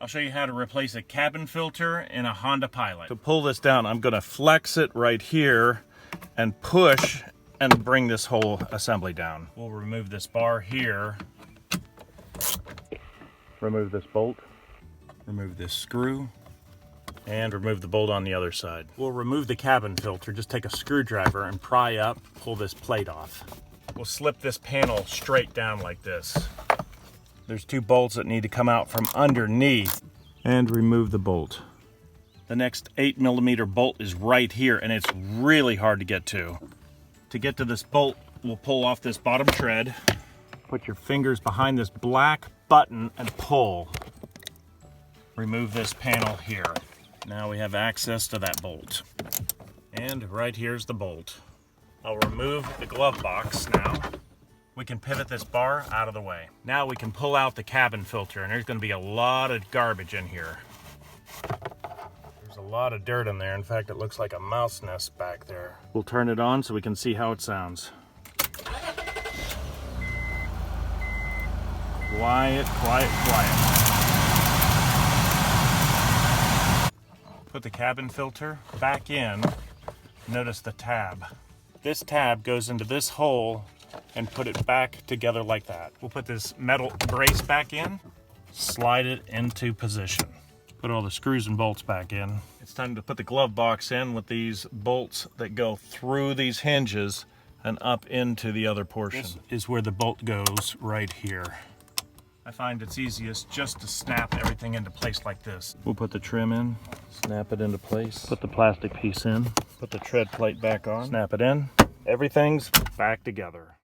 I'll show you how to replace a cabin filter in a Honda Pilot. To pull this down, I'm gonna flex it right here and push and bring this whole assembly down. We'll remove this bar here. Remove this bolt. Remove this screw. And remove the bolt on the other side. We'll remove the cabin filter. Just take a screwdriver and pry up, pull this plate off. We'll slip this panel straight down like this. There's 2 bolts that need to come out from underneath. And remove the bolt. The next 8mm bolt is right here, and it's really hard to get to. To get to this bolt, we'll pull off this bottom tread. Put your fingers behind this black button and pull. Remove this panel here. Now we have access to that bolt. And right here's the bolt. I'll remove the glove box now. We can pivot this bar out of the way. Now we can pull out the cabin filter, and there's gonna be a lot of garbage in here. There's a lot of dirt in there. In fact, it looks like a mouse nest back there. We'll turn it on so we can see how it sounds. Quiet, quiet, quiet. Put the cabin filter back in. Notice the tab. This tab goes into this hole and put it back together like that. We'll put this metal brace back in, slide it into position. Put all the screws and bolts back in. It's time to put the glove box in with these bolts that go through these hinges and up into the other portion. This is where the bolt goes right here. I find it's easiest just to snap everything into place like this. We'll put the trim in, snap it into place, put the plastic piece in, put the tread plate back on, snap it in. Everything's back together.